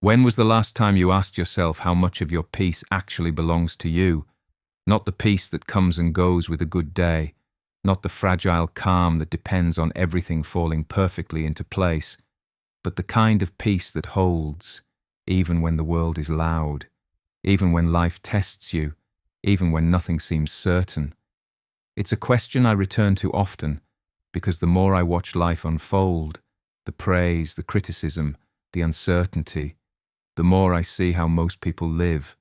When was the last time you asked yourself how much of your peace actually belongs to you? Not the peace that comes and goes with a good day, not the fragile calm that depends on everything falling perfectly into place, but the kind of peace that holds, even when the world is loud, even when life tests you, even when nothing seems certain. It's a question I return to often, because the more I watch life unfold, the praise, the criticism, the uncertainty, the more I see how most people live.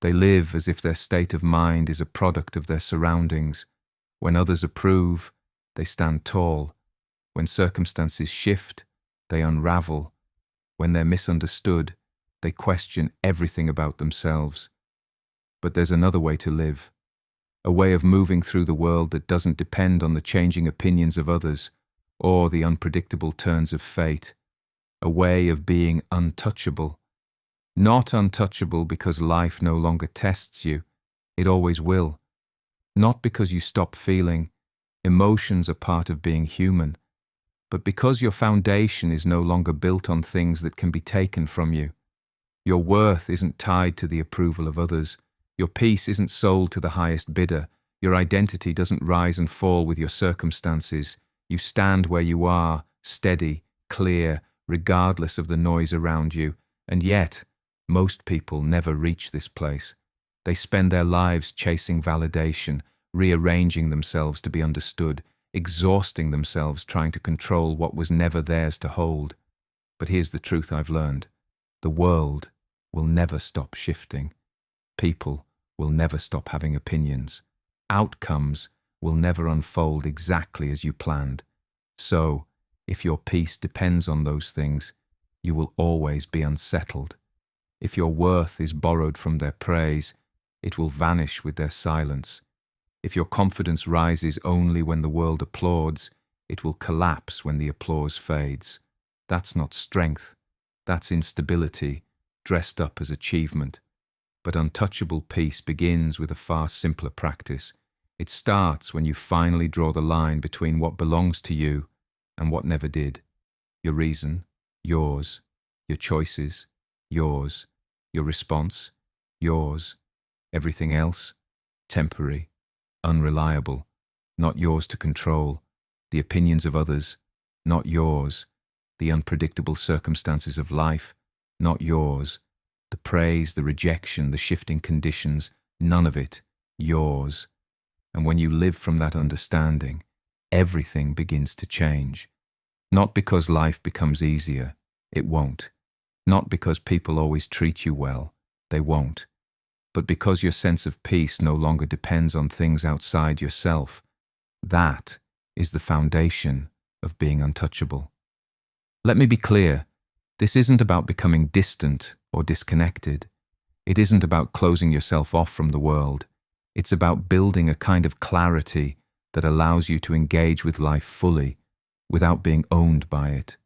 They live as if their state of mind is a product of their surroundings. When others approve, they stand tall. When circumstances shift, they unravel. When they're misunderstood, they question everything about themselves. But there's another way to live, a way of moving through the world that doesn't depend on the changing opinions of others or the unpredictable turns of fate, a way of being untouchable. Not untouchable because life no longer tests you, it always will. Not because you stop feeling, emotions are part of being human, but because your foundation is no longer built on things that can be taken from you. Your worth isn't tied to the approval of others. Your peace isn't sold to the highest bidder. Your identity doesn't rise and fall with your circumstances. You stand where you are, steady, clear, regardless of the noise around you. And yet, most people never reach this place. They spend their lives chasing validation, rearranging themselves to be understood, exhausting themselves trying to control what was never theirs to hold. But here's the truth I've learned. The world will never stop shifting. People will never stop having opinions. Outcomes will never unfold exactly as you planned. So, if your peace depends on those things, you will always be unsettled. If your worth is borrowed from their praise, it will vanish with their silence. If your confidence rises only when the world applauds, it will collapse when the applause fades. That's not strength. That's instability, dressed up as achievement. But untouchable peace begins with a far simpler practice. It starts when you finally draw the line between what belongs to you and what never did. Your reason, yours. Your choices, yours. Your response, yours. Everything else, temporary, unreliable, not yours to control. The opinions of others, not yours. The unpredictable circumstances of life, not yours. The praise, the rejection, the shifting conditions, none of it yours. And when you live from that understanding, everything begins to change. Not because life becomes easier, it won't. Not because people always treat you well, they won't. But because your sense of peace no longer depends on things outside yourself. That is the foundation of being untouchable. Let me be clear, this isn't about becoming distant or disconnected. It isn't about closing yourself off from the world. It's about building a kind of clarity that allows you to engage with life fully, without being owned by it.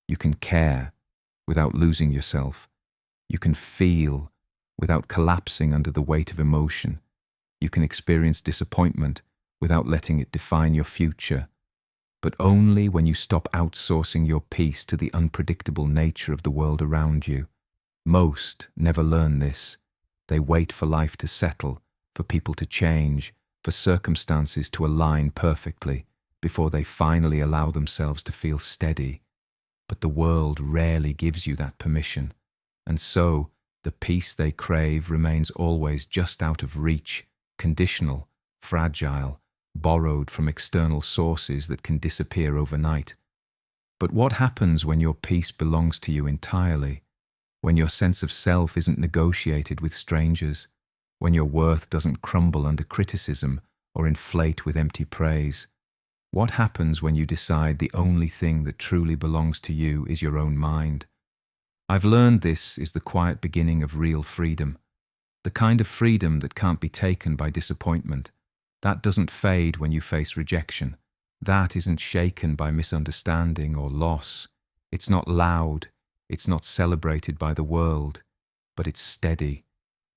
You can care without losing yourself. You can feel without collapsing under the weight of emotion. You can experience disappointment without letting it define your future. But only when you stop outsourcing your peace to the unpredictable nature of the world around you. Most never learn this. They wait for life to settle, for people to change, for circumstances to align perfectly, before they finally allow themselves to feel steady. But the world rarely gives you that permission, and so the peace they crave remains always just out of reach, conditional, fragile, borrowed from external sources that can disappear overnight. But what happens when your peace belongs to you entirely? When your sense of self isn't negotiated with strangers? When your worth doesn't crumble under criticism or inflate with empty praise? What happens when you decide the only thing that truly belongs to you is your own mind? I've learned this is the quiet beginning of real freedom, the kind of freedom that can't be taken by disappointment. That doesn't fade when you face rejection. That isn't shaken by misunderstanding or loss. It's not loud, it's not celebrated by the world, but it's steady,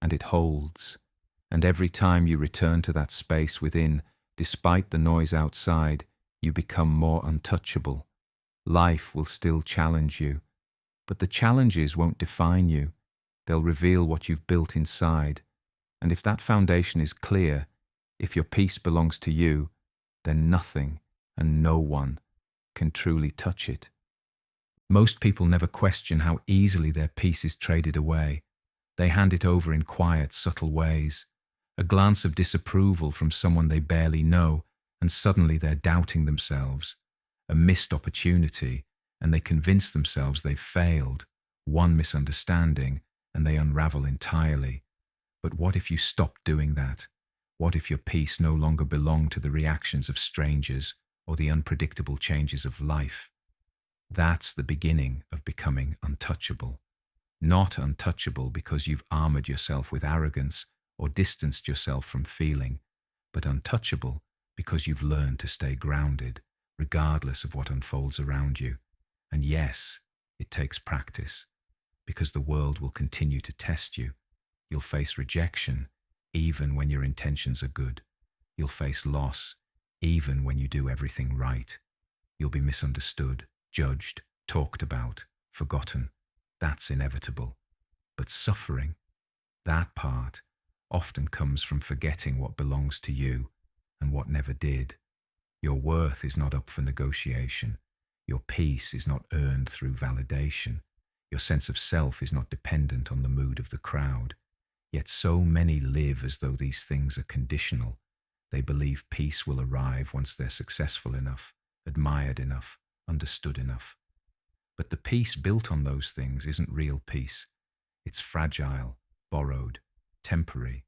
and it holds. And every time you return to that space within, despite the noise outside, you become more untouchable. Life will still challenge you, But the challenges won't define you. They'll reveal what you've built inside. And if that foundation is clear, if your peace belongs to you, then nothing and no one can truly touch it. Most people never question how easily their peace is traded away. They hand it over in quiet, subtle ways. A glance of disapproval from someone they barely know, and suddenly they're doubting themselves. A missed opportunity, and they convince themselves they've failed. One misunderstanding, and they unravel entirely. But what if you stopped doing that? What if your peace no longer belonged to the reactions of strangers or the unpredictable changes of life? That's the beginning of becoming untouchable. Not untouchable because you've armored yourself with arrogance or distanced yourself from feeling, but untouchable because you've learned to stay grounded, regardless of what unfolds around you. And yes, it takes practice, because the world will continue to test you. You'll face rejection, even when your intentions are good. You'll face loss, even when you do everything right. You'll be misunderstood, judged, talked about, forgotten. That's inevitable. But suffering, that part, often comes from forgetting what belongs to you and what never did. Your worth is not up for negotiation. Your peace is not earned through validation. Your sense of self is not dependent on the mood of the crowd. Yet so many live as though these things are conditional. They believe peace will arrive once they're successful enough, admired enough, understood enough. But the peace built on those things isn't real peace. It's fragile, borrowed, temporary.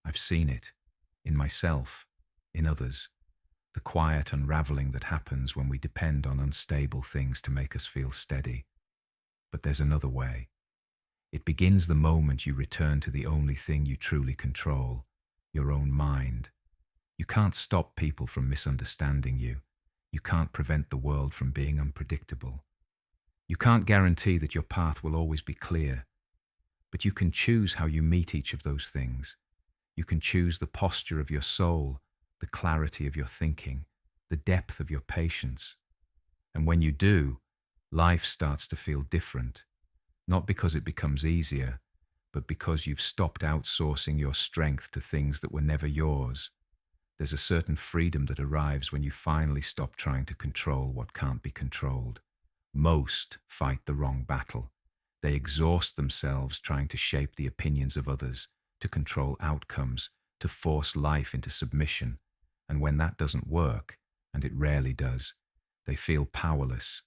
I've seen it, in myself, in others. The quiet unraveling that happens when we depend on unstable things to make us feel steady. But there's another way. It begins the moment you return to the only thing you truly control, your own mind. You can't stop people from misunderstanding you. You can't prevent the world from being unpredictable. You can't guarantee that your path will always be clear. But you can choose how you meet each of those things. You can choose the posture of your soul, the clarity of your thinking, the depth of your patience. And when you do, life starts to feel different. Not because it becomes easier, but because you've stopped outsourcing your strength to things that were never yours. There's a certain freedom that arrives when you finally stop trying to control what can't be controlled. Most fight the wrong battle. They exhaust themselves trying to shape the opinions of others, to control outcomes, to force life into submission. And when that doesn't work, and it rarely does, they feel powerless.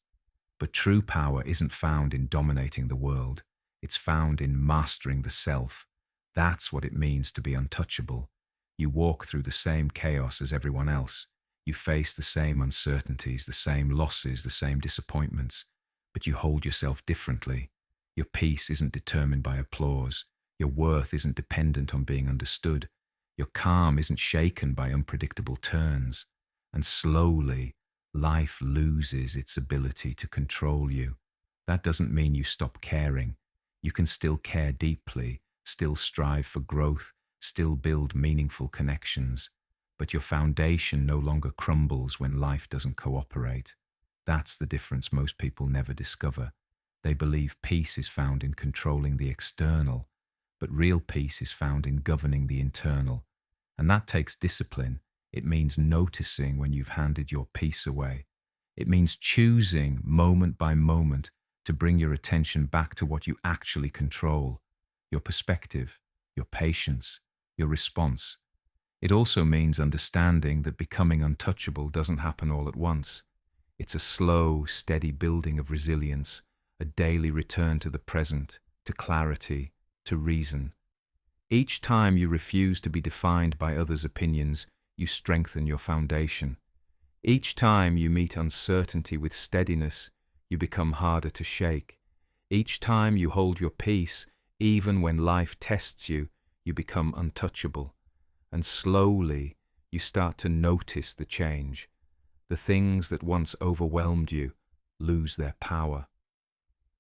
But true power isn't found in dominating the world. It's found in mastering the self. That's what it means to be untouchable. You walk through the same chaos as everyone else. You face the same uncertainties, the same losses, the same disappointments, but you hold yourself differently. Your peace isn't determined by applause. Your worth isn't dependent on being understood. Your calm isn't shaken by unpredictable turns. And slowly, life loses its ability to control you. That doesn't mean you stop caring. You can still care deeply, still strive for growth, still build meaningful connections. But your foundation no longer crumbles when life doesn't cooperate. That's the difference most people never discover. They believe peace is found in controlling the external, but real peace is found in governing the internal. And that takes discipline. It means noticing when you've handed your peace away. It means choosing moment by moment to bring your attention back to what you actually control, your perspective, your patience, your response. It also means understanding that becoming untouchable doesn't happen all at once. It's a slow, steady building of resilience, a daily return to the present, to clarity, to reason. Each time you refuse to be defined by others' opinions, you strengthen your foundation. Each time you meet uncertainty with steadiness, you become harder to shake. Each time you hold your peace, even when life tests you, you become untouchable. And slowly, you start to notice the change. The things that once overwhelmed you lose their power.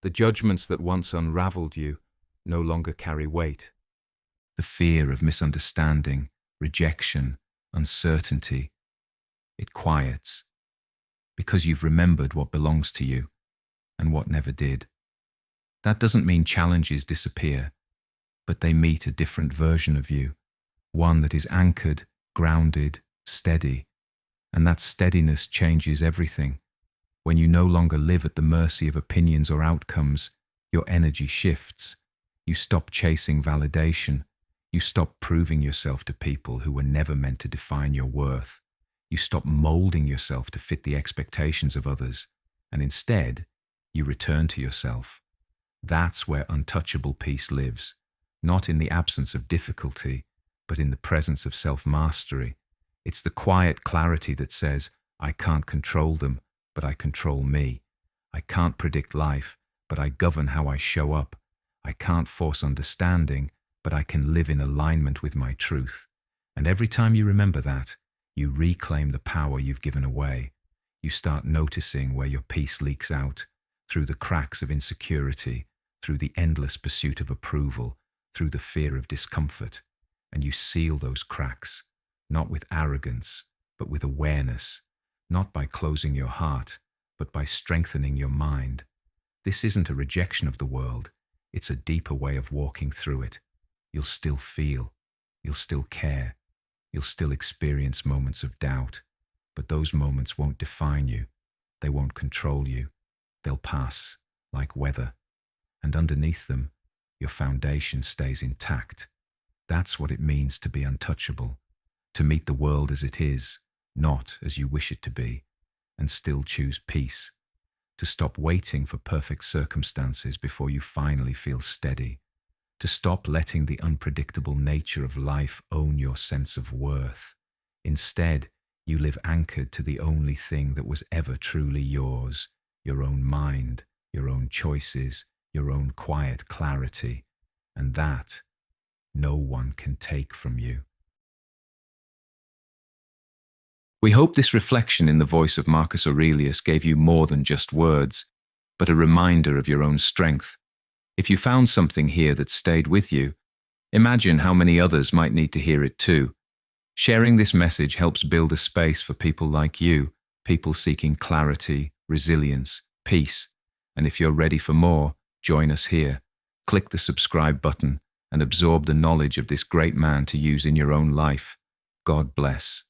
The judgments that once unraveled you no longer carry weight. The fear of misunderstanding, rejection, uncertainty, it quiets, because you've remembered what belongs to you and what never did. That doesn't mean challenges disappear, but they meet a different version of you, one that is anchored, grounded, steady. And that steadiness changes everything. When you no longer live at the mercy of opinions or outcomes, your energy shifts. You stop chasing validation. You stop proving yourself to people who were never meant to define your worth. You stop molding yourself to fit the expectations of others, and instead, you return to yourself. That's where untouchable peace lives, not in the absence of difficulty, but in the presence of self-mastery. It's the quiet clarity that says, I can't control them, but I control me. I can't predict life, but I govern how I show up. I can't force understanding, but I can live in alignment with my truth. And every time you remember that, you reclaim the power you've given away. You start noticing where your peace leaks out, through the cracks of insecurity, through the endless pursuit of approval, through the fear of discomfort. And you seal those cracks, not with arrogance, but with awareness, not by closing your heart, but by strengthening your mind. This isn't a rejection of the world, it's a deeper way of walking through it. You'll still feel, you'll still care, you'll still experience moments of doubt, but those moments won't define you, they won't control you, they'll pass, like weather, and underneath them, your foundation stays intact. That's what it means to be untouchable, to meet the world as it is, not as you wish it to be, and still choose peace, to stop waiting for perfect circumstances before you finally feel steady, to stop letting the unpredictable nature of life own your sense of worth. Instead, you live anchored to the only thing that was ever truly yours, your own mind, your own choices, your own quiet clarity, and that no one can take from you. We hope this reflection in the voice of Marcus Aurelius gave you more than just words, but a reminder of your own strength. If you found something here that stayed with you, imagine how many others might need to hear it too. Sharing this message helps build a space for people like you, people seeking clarity, resilience, peace. And if you're ready for more, join us here. Click the subscribe button and absorb the knowledge of this great man to use in your own life. God bless.